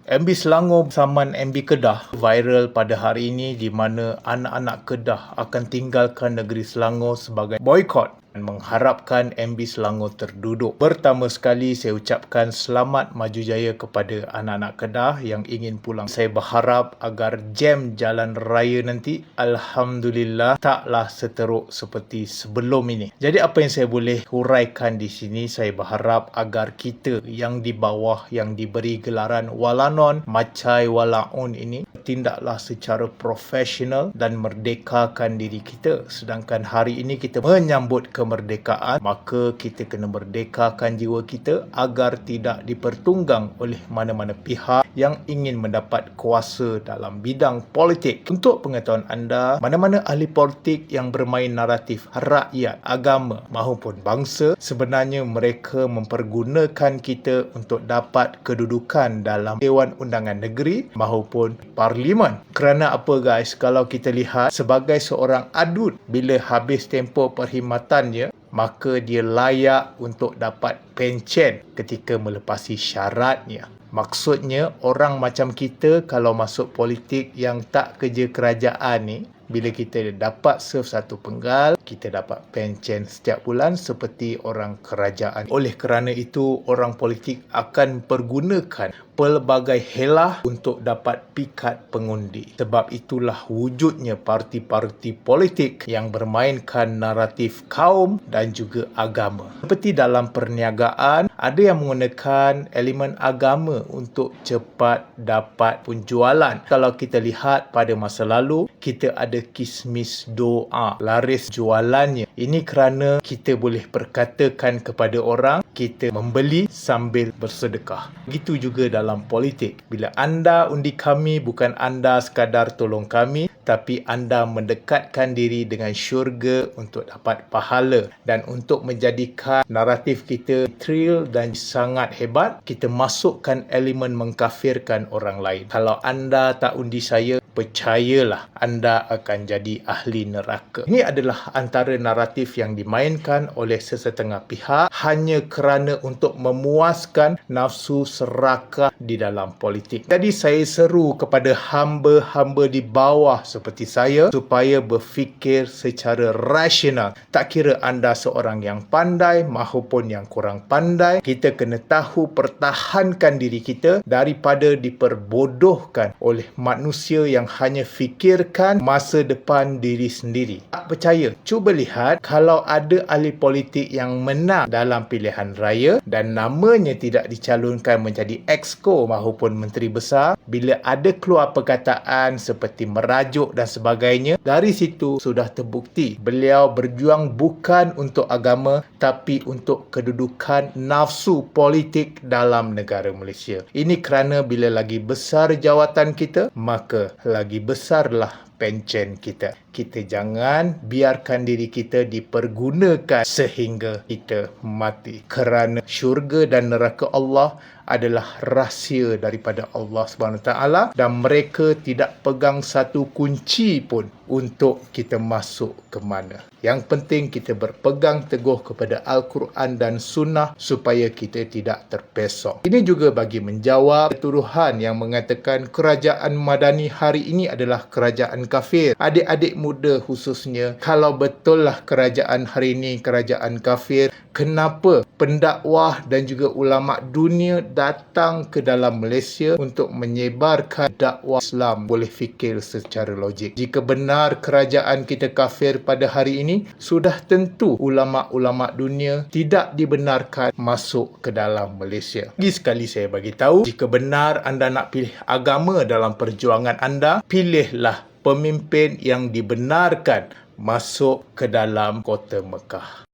MB Selangor bersamaan MB Kedah viral pada hari ini di mana anak-anak Kedah akan tinggalkan negeri Selangor sebagai boikot dan mengharapkan MB Selangor terduduk. Pertama sekali saya ucapkan selamat maju jaya kepada anak-anak Kedah yang ingin pulang. Saya berharap agar jam jalan raya nanti alhamdulillah taklah seteruk seperti sebelum ini. Jadi apa yang saya boleh huraikan di sini, saya berharap agar kita yang di bawah yang diberi gelaran walanon, macai walaun ini tindaklah secara profesional dan merdekakan diri kita. Sedangkan hari ini kita menyambut kemerdekaan, maka kita kena merdekakan jiwa kita agar tidak dipertunggang oleh mana-mana pihak yang ingin mendapat kuasa dalam bidang politik. Untuk pengetahuan anda, mana-mana ahli politik yang bermain naratif rakyat, agama maupun bangsa, sebenarnya mereka mempergunakan kita untuk dapat kedudukan dalam Dewan Undangan Negeri maupun Parlimen. Kerana apa guys, kalau kita lihat sebagai seorang adut, bila habis tempoh perkhidmatannya, maka dia layak untuk dapat pencen ketika melepasi syaratnya. Maksudnya orang macam kita kalau masuk politik yang tak kerja kerajaan ni, bila kita dapat serve satu penggal, kita dapat pencen setiap bulan seperti orang kerajaan. Oleh kerana itu, orang politik akan pergunakan pelbagai helah untuk dapat pikat pengundi. Sebab itulah wujudnya parti-parti politik yang bermainkan naratif kaum dan juga agama. Seperti dalam perniagaan, ada yang menggunakan elemen agama untuk cepat dapat penjualan. Kalau kita lihat pada masa lalu, kita ada kismis doa, laris jualannya. Ini kerana kita boleh perkatakan kepada orang, kita membeli sambil bersedekah. Begitu juga dalam politik. Bila anda undi kami, bukan anda sekadar tolong kami, tapi anda mendekatkan diri dengan syurga untuk dapat pahala. Dan untuk menjadikan naratif kita thrill dan sangat hebat, kita masukkan elemen mengkafirkan orang lain. Kalau anda tak undi saya, percayalah anda akan jadi ahli neraka. Ini adalah antara naratif yang dimainkan oleh sesetengah pihak hanya kerana untuk memuaskan nafsu serakah di dalam politik. Jadi saya seru kepada hamba-hamba di bawah seperti saya supaya berfikir secara rasional. Tak kira anda seorang yang pandai maupun yang kurang pandai, kita kena tahu pertahankan diri kita daripada diperbodohkan oleh manusia yang hanya fikirkan masa depan diri sendiri. Tak percaya? Cuba lihat kalau ada ahli politik yang menang dalam pilihan raya dan namanya tidak dicalonkan menjadi exco maupun menteri besar, bila ada keluar perkataan seperti merajuk dan sebagainya, dari situ sudah terbukti beliau berjuang bukan untuk agama tapi untuk kedudukan nafsu politik dalam negara Malaysia. Ini kerana bila lagi besar jawatan kita, maka lagi besarlah pencen kita. Kita jangan biarkan diri kita dipergunakan sehingga kita mati. Kerana syurga dan neraka Allah adalah rahsia daripada Allah SWT dan mereka tidak pegang satu kunci pun untuk kita masuk ke mana. Yang penting kita berpegang teguh kepada Al-Quran dan Sunnah supaya kita tidak terpesong. Ini juga bagi menjawab tuduhan yang mengatakan kerajaan Madani hari ini adalah kerajaan kafir. Adik-adik muda khususnya, kalau betul lah kerajaan hari ini kerajaan kafir, kenapa pendakwah dan juga ulama dunia datang ke dalam Malaysia untuk menyebarkan dakwah Islam? Boleh fikir secara logik. Jika benar kerajaan kita kafir pada hari ini, sudah tentu ulama-ulama dunia tidak dibenarkan masuk ke dalam Malaysia. Lagi sekali saya bagi tahu, jika benar anda nak pilih agama dalam perjuangan anda, pilihlah pemimpin yang dibenarkan masuk ke dalam kota Mekah.